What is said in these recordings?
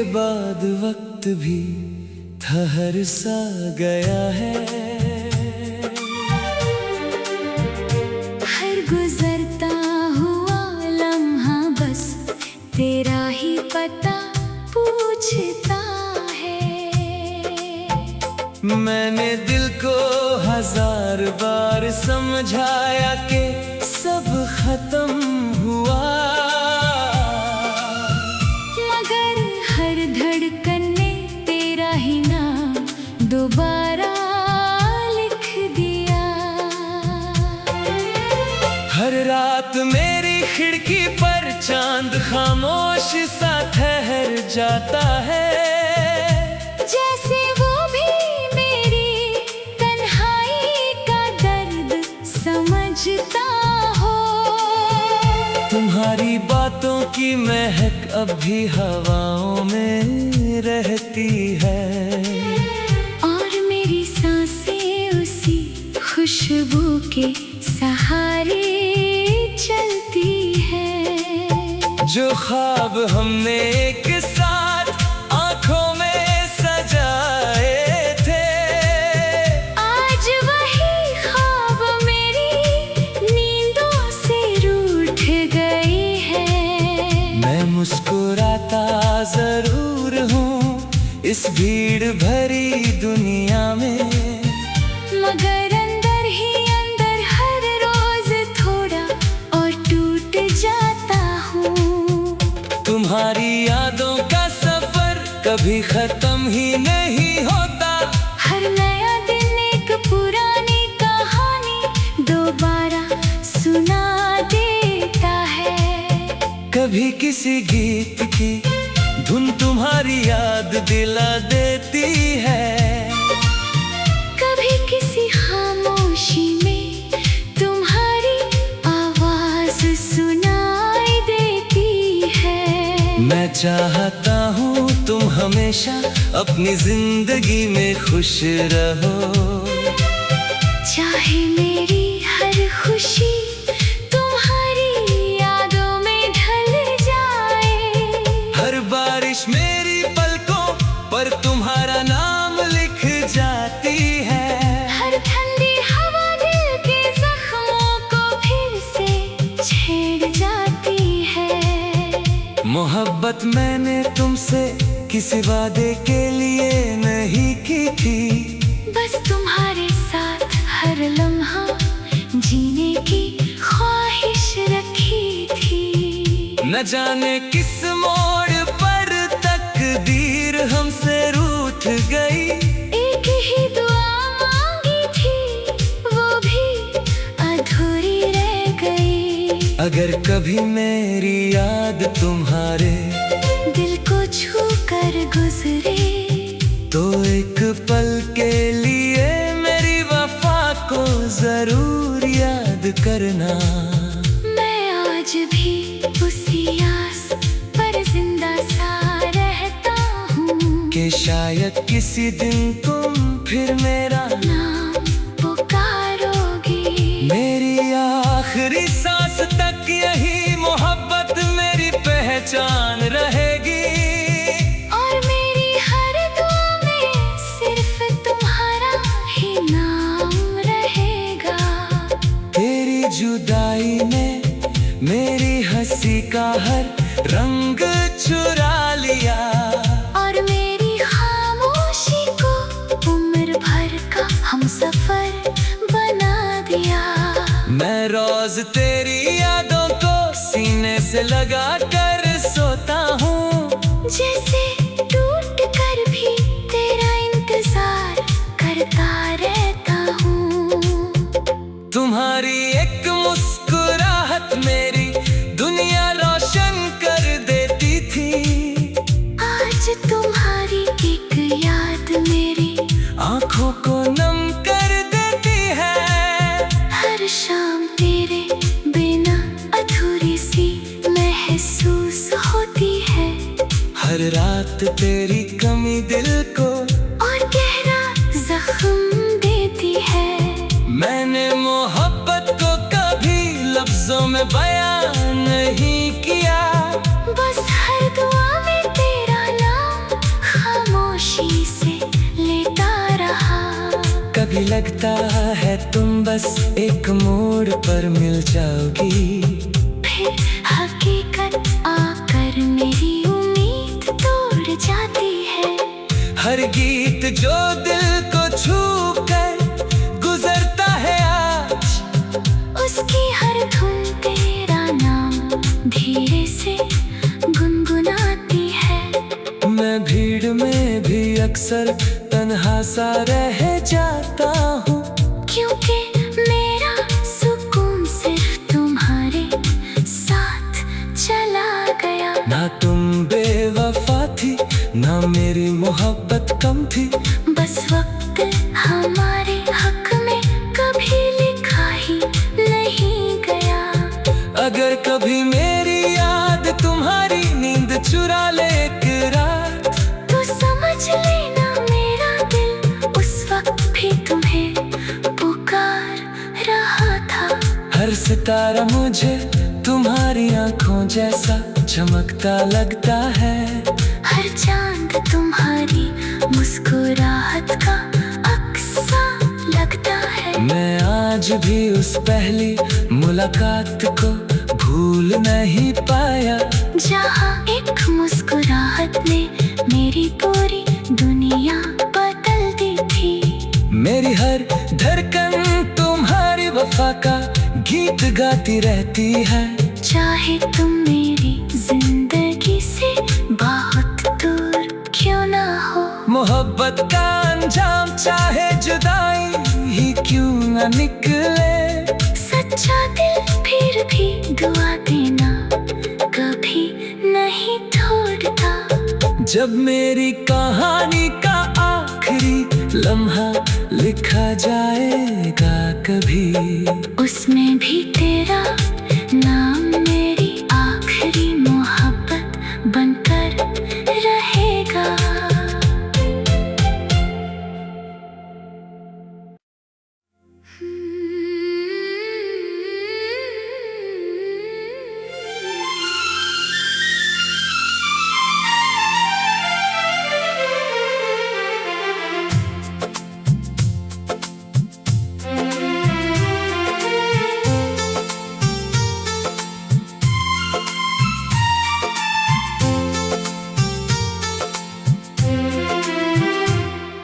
बाद वक्त भी ठहर सा गया है। हर गुजरता हुआ लम्हा बस तेरा ही पता पूछता है। मैंने दिल को हजार बार समझाया कि सब खत्म हुआ, मगर हर धड़कन ने तेरा ही नाम दोबारा लिख दिया। हर रात मेरी खिड़की पर चांद खामोश सा ठहर जाता है, जैसे वो भी मेरी तन्हाई का दर्द समझता हो। तुम्हारी बातों की महक अब भी हवाओं में रहती है, और मेरी सांसें उसी खुशबू के सहारे चलती है। जो ख्वाब हमने एक साथ आंखों में सजाए थे, आज वही ख्वाब मेरी नींदों से रूठ गई है। मैं मुस्कुराता जरूर हूँ इस भीड़ भरी दुनिया में, मगर अंदर ही अंदर हर रोज थोड़ा और टूट जाता हूँ। तुम्हारी यादों का सफर कभी खत्म ही नहीं होता। हर नया दिन एक पुरानी कहानी दोबारा सुना देता है। कभी किसी गीत की धुन तुम्हारी याद दिला देती है, कभी किसी खामोशी में तुम्हारी आवाज सुनाई देती है। मैं चाहता हूँ तुम हमेशा अपनी जिंदगी में खुश रहो, चाहे मेरी हर खुशी तुम्हारी यादों में ढल जाए। हर बारिश मेरी पलकों पर तुम्हारा नाम लिख जाती है, हर ठंडी हवा दिल के जख्मों को फिर से छेड़ जाती है। मोहब्बत मैंने तुमसे किसी वादे के लिए नहीं की थी, बस तुम्हारे साथ हर लम्हा जीने की ख्वाहिश रखी थी। न जाने किस मोड़ पर तकदीर हमसे रूठ गई, एक ही दुआ मांगी थी वो भी अधूरी रह गई। अगर कभी मेरी याद तुम्हारे दिल को छू कर गुजरे तो एक पल के लिए मेरी वफा को जरूर याद करना। मैं आज भी उसी आस पर जिंदा सा रहता हूँ कि शायद किसी दिन तुम फिर मेरा नाम पुकारोगी। मेरी आखिरी सांस तक यही मोहब्बत मेरी पहचान रहेगी, और मेरी हर दुआ में सिर्फ तुम्हारा ही नाम रहेगा। तेरी जुदाई ने मेरी हंसी का हर रंग चुरा लिया, और मेरी खामोशी को उम्र भर का हमसफर बना दिया। मैं रोज तेरी यादों को सीने से लगा कर सोता हूँ, जैसे टूट कर भी तेरा इंतजार करता रहता हूँ। तुम्हारी एक मुस्कुराहट मेरी दुनिया रोशन कर देती थी, आज तुम्हारी एक याद मेरी आंखों को नम कर देती है। हर शाम तेरे बिना अधूरी सी महसूस होती है। हर रात तेरी कमी दिल को और गहरा जख्म देती है। मैंने मोहब्बत को कभी लफ्जों में बयान नहीं किया, बस हर दुआ में तेरा नाम लगता है तुम बस एक मोड़ पर मिल जाओगी। फिर हकीकत आकर मेरी उम्मीद तोड़ जाती है। हर गीत जो दिल को छू कर गुजरता है आज, उसकी हर धुन तेरा नाम धीरे से गुनगुनाती है। मैं भीड़ में भी अक्सर तन्हा सा रह जाता हूँ, क्योंकि मेरा सुकून सिर्फ तुम्हारे साथ चला गया। ना तुम बेवफा थी ना मेरी मोहब्बत कम थी, बस वक्त हमारे हक में कभी लिखा ही नहीं गया। अगर कभी मेरी याद तुम्हारी नींद चुरा ले एक रात, तो समझ लेना मेरा दिल उस वक्त भी तुम्हें पुकार रहा था। हर सितारा मुझे तुम्हारी आंखों जैसा चमकता लगता है। हर चांद तुम्हारी मुस्कुराहट का अक्सा लगता है। मैं आज भी उस पहली मुलाकात को भूल नहीं पाया, जहाँ एक मुस्कुराहट ने मेरी पूरी दुनिया बदल दी थी। मेरी हर धड़कन तुम्हारी वफा का गीत गाती रहती है। चाहे तुम मेरी जिंदगी से बहुत दूर क्यों ना हो, मोहब्बत का अंजाम चाहे जुदाई ही क्यों न निकले, सच्चा दिल फिर भी दुआ देना कभी नहीं छोड़ता। जब मेरी कहानी का आखिरी लम्हा लिखा जाएगा कभी, उसमें भी तेरा नाम मेरी आखिरी मोहब्बत बनकर रहेगा।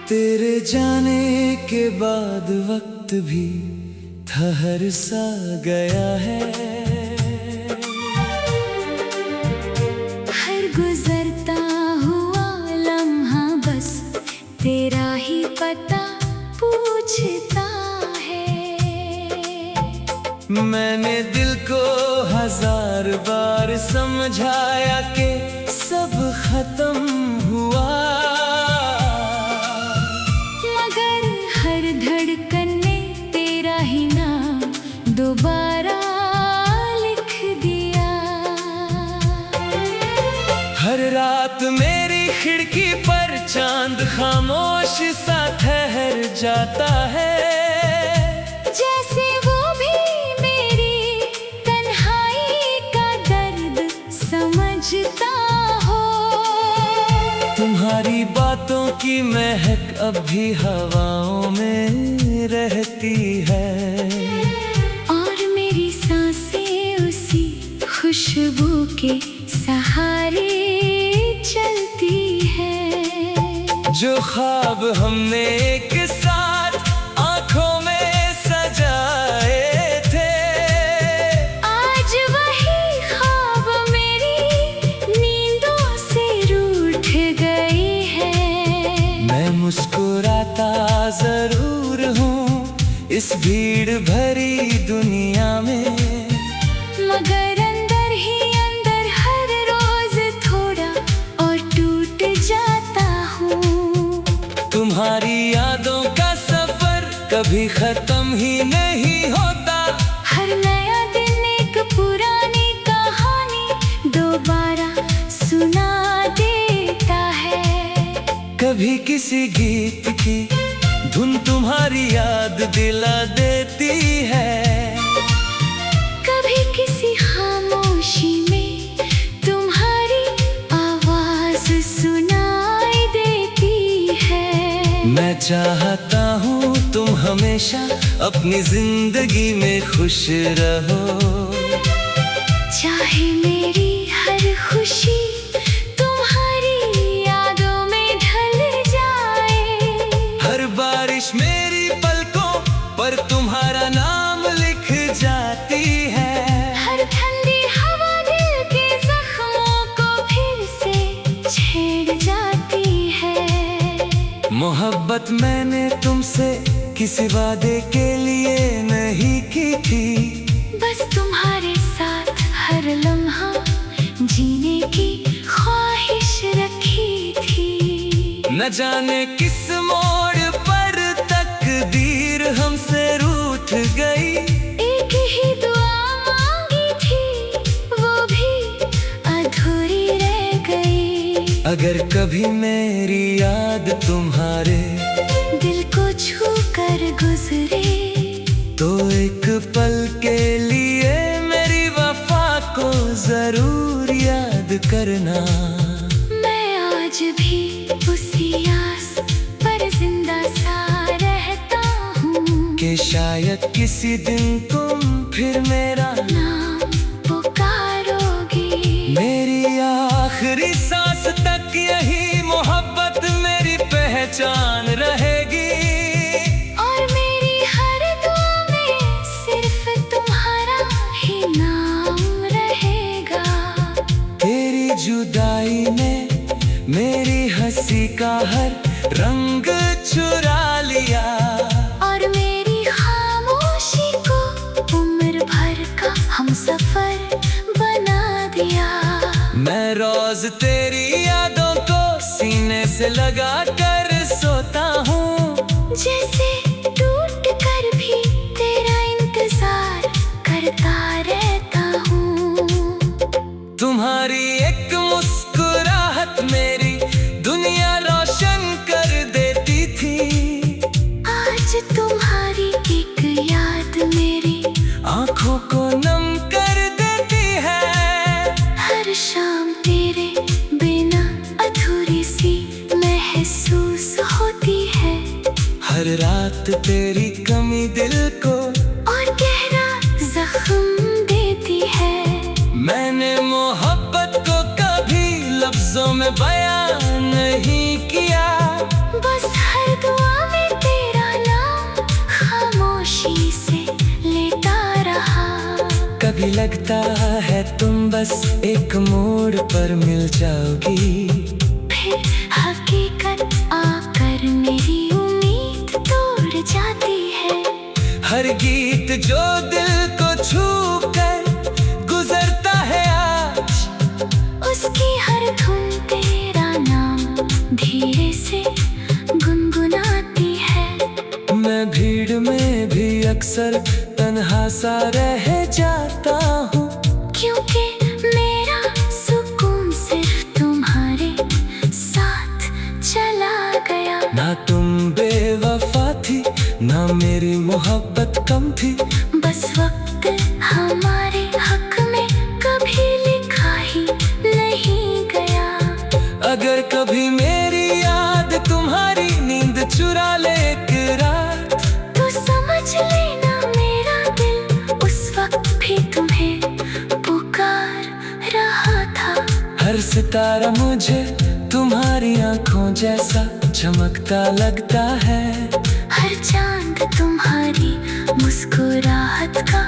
तेरे जाने के बाद वक्त भी ठहर सा गया है। हर गुजरता हुआ लम्हा बस तेरा ही पता पूछता है। मैंने दिल को हजार बार समझाया कि सब खत्म हुआ, मगर हर धड़कन ने तेरा ही नाम दोबारा लिख दिया। हर रात मेरी खिड़की पर चांद खामोश सा ठहर जाता है, जैसे वो भी मेरी तन्हाई का दर्द समझता हो। तुम्हारी बातों की महक अब भी हवाओं में रहती है, और मेरी सांसें उसी खुशबू के सहारे चलती है। जो ख्वाब हमने एक साथ आंखों में सजाए थे, आज वही ख्वाब मेरी नींदों से रूठ गई है। मैं मुस्कुराता जरूर हूँ इस भीड़ भरी दुनिया में, मगर अंदर ही अंदर हर रोज थोड़ा और टूट जाता हूँ। तुम्हारी यादों का सफर कभी खत्म ही नहीं होता। हर नया दिन एक पुरानी कहानी दोबारा सुना देता है। कभी किसी गीत की धुन तुम्हारी याद दिला देती है, कभी किसी खामोशी में तुम्हारी आवाज सुनाई देती है। मैं चाहता हूँ तुम हमेशा अपनी जिंदगी में खुश रहो। चाहे मेरी हर खुशी तुम्हारी यादों में ढल जाए, हर बारिश मेरी पलकों पर तुम्हारा नाम लिख जाती है। हर ठंडी हवा दिल के जख्मों को फिर से छेड़ जाती है। मोहब्बत मैंने तुमसे किसी वादे के लिए नहीं की थी, बस तुम्हारे साथ हर लम्हा जीने की ख्वाहिश रखी थी। न जाने किस मोड़ पर तकदीर हमसे रूठ गई, एक ही दुआ मांगी थी वो भी अधूरी रह गई। अगर कभी मेरी याद तुम्हारे दिल को छू कर गुजरे, तो एक पल के लिए मेरी वफा को जरूर याद करना। मैं आज भी उसी आस पर जिंदा सा रहता हूँ कि शायद किसी दिन तुम फिर मेरा नाम पुकारोगी। मेरी आखिरी सांस तक यही मोहब्बत मेरी पहचान रहेगी। और मेरी हर दुआ में सिर्फ तुम्हारा ही नाम रहेगा। तेरी जुदाई ने मेरी हंसी का हर रंग चुरा लिया, और मेरी खामोशी को उम्र भर का हमसफर बना दिया। मैं रोज तेरी यादों को सीने से लगा कर सोता हूँ, जैसे टूट कर भी तेरा इंतजार करता रहता हूँ। तुम्हारी एक मुस्कुराहट मेरी दुनिया रोशन कर देती थी। आज तुम्हारी एक याद मेरी आंखों को नम कर देती है। हर शाम तेरे बिना अधूरी सी महसूस होती है। हर रात तेरी कमी दिल को और गहरा जख्म देती है। मैंने मोहब्बत को कभी लफ्जों में बयान नहीं किया, बस हर दुआ में तेरा नाम खामोशी से लेता रहा। कभी लगता है तुम बस एक मोड़ पर मिल जाओगी, फिर हकीकत आकर मेरी उम्मीद तोड़ जाती है। हर गीत जो दिल को छू कर गुजरता है आज, उसकी हर धुन तेरा नाम धीरे से गुनगुनाती है। मैं भीड़ में भी अक्सर तन्हा सा रह जाता हूँ, क्योंकि मेरा सुकून सिर्फ तुम्हारे साथ चला गया। ना तुम बेवफा थी ना मेरी मोहब्बत कम थी, बस वक्त हमारे हक में कभी लिखा ही नहीं गया। अगर कभी मेरी याद तुम्हारी नींद चुरा ले एक रात, तो समझ लेना मेरा दिल उस वक्त भी तुम्हें पुकार रहा था। हर सितारा मुझे तुम्हारी आंखों जैसा चमकता लगता है। हर चांद तुम्हारी मुस्कुराहट का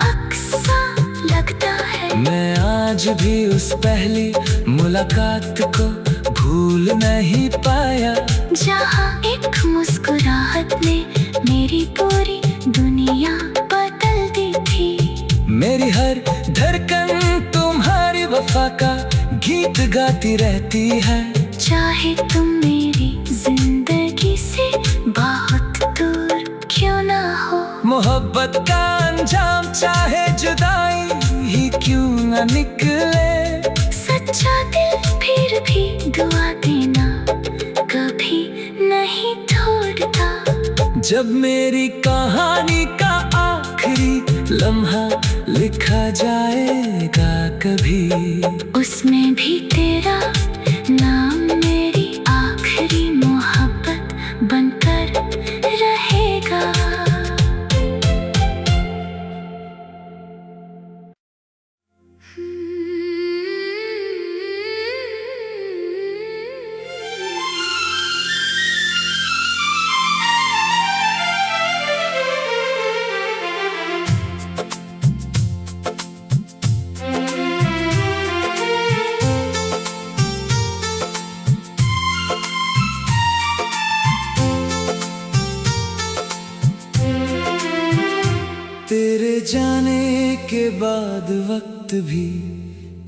अक्सा लगता है। मैं आज भी उस पहली मुलाकात को भूल नहीं पाया, जहाँ एक मुस्कुराहट ने मेरी पूरी दुनिया बदल दी थी। मेरी हर धड़कन तुम्हारी वफा का गीत गाती रहती है। चाहे तुम मेरी जिंदगी से बहुत दूर क्यों ना हो, मोहब्बत का अंजाम चाहे जुदाई ही क्यों न निकले, सच्चा दिल फिर भी दुआ देना कभी नहीं छोड़ता। जब मेरी कहानी का आखिरी लम्हा लिखा जाएगा कभी, उसमें भी तेरा नाम मेरी आखिरी मोहब्बत बनकर रहेगा। जाने के बाद वक्त भी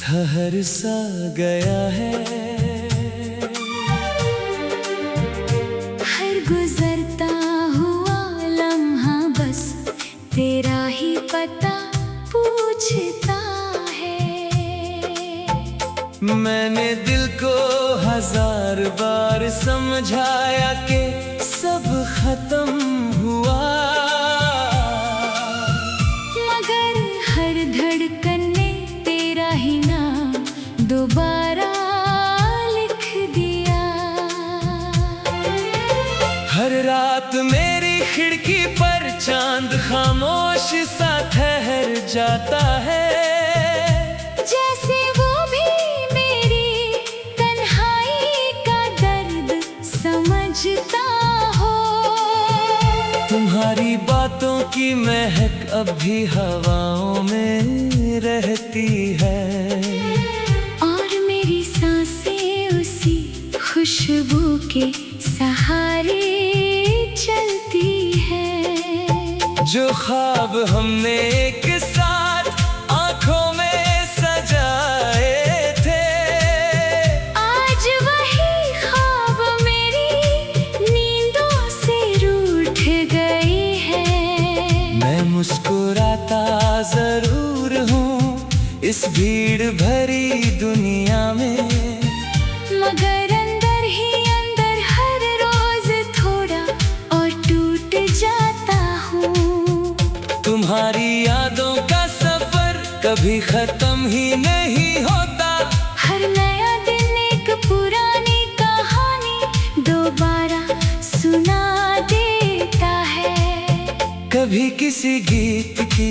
ठहर सा गया है। हर गुजरता हुआ लम्हा बस तेरा ही पता पूछता है। मैंने दिल को 1000 बार समझाया कि सब खत्म हुआ, मगर हर धड़कन ने तेरा ही नाम दोबारा लिख दिया। हर रात मेरी खिड़की पर चांद खामोश सा ठहर जाता है। जैसे वो भी मेरी तन्हाई का दर्द समझता हो। तुम्हारी बातों की महक अब भी हवाओं में रहती है, और मेरी सांसें उसी खुशबू के सहारे चलती है। जो ख्वाब हमने एक साथ आंखों में सजाए थे, आज वही ख्वाब मेरी नींदों से रूठ गई है। मैं मुस्कुराता जरूर हूँ इस भीड़ भरी दुनिया में, मगर अंदर ही अंदर हर रोज थोड़ा और टूट जाता हूँ। तुम्हारी यादों का सफर कभी खत्म ही नहीं होता। हर नया दिन एक पुरानी कहानी दोबारा सुना देता है। कभी किसी गीत की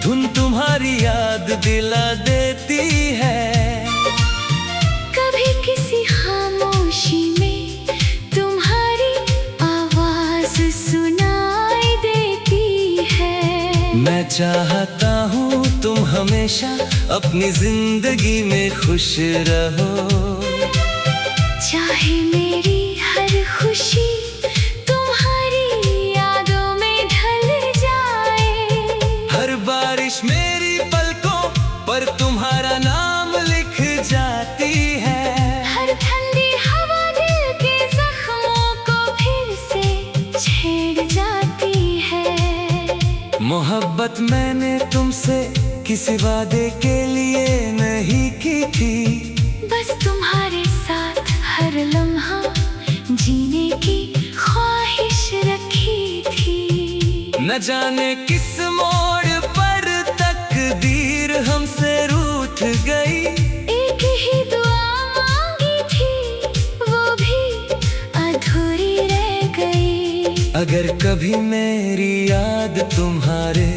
धुन तुम्हारी याद दिला देती है, कभी किसी खामोशी में तुम्हारी आवाज सुनाई देती है। मैं चाहता हूँ तुम हमेशा अपनी जिंदगी में खुश रहो। चाहे मेरी हर खुशी तुम्हारी यादों में ढल जाए। हर बारिश मेरी पलकों पर तुम्हारा नाम लिख जाती है। हर ठंडी हवा दिल के जख्मों को फिर से छेड़ जाती है। मोहब्बत मैंने तुमसे किसी वादे के लिए नहीं की थी, बस तुम्हारे साथ हर लम्हा जीने की ख्वाहिश रखी थी। न जाने किस मोड़ पर तकदीर हमसे रूठ गई। एक ही दुआ मांगी थी वो भी अधूरी रह गई। अगर कभी मेरी याद तुम्हारे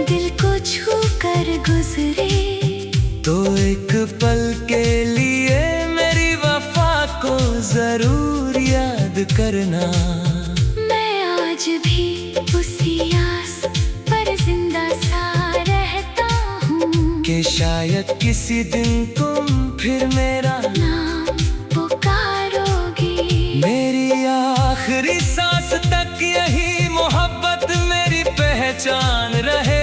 दिल को छू कर गुजरे तो एक पल के लिए मेरी वफा को जरूर याद करना। मैं आज भी उसी आस पर जिंदा सा रहता हूँ कि शायद किसी दिन तुम फिर मेरा नाम पुकारोगी। मेरी आखिरी सांस तक यही मोहब्बत मेरी पहचान रहे।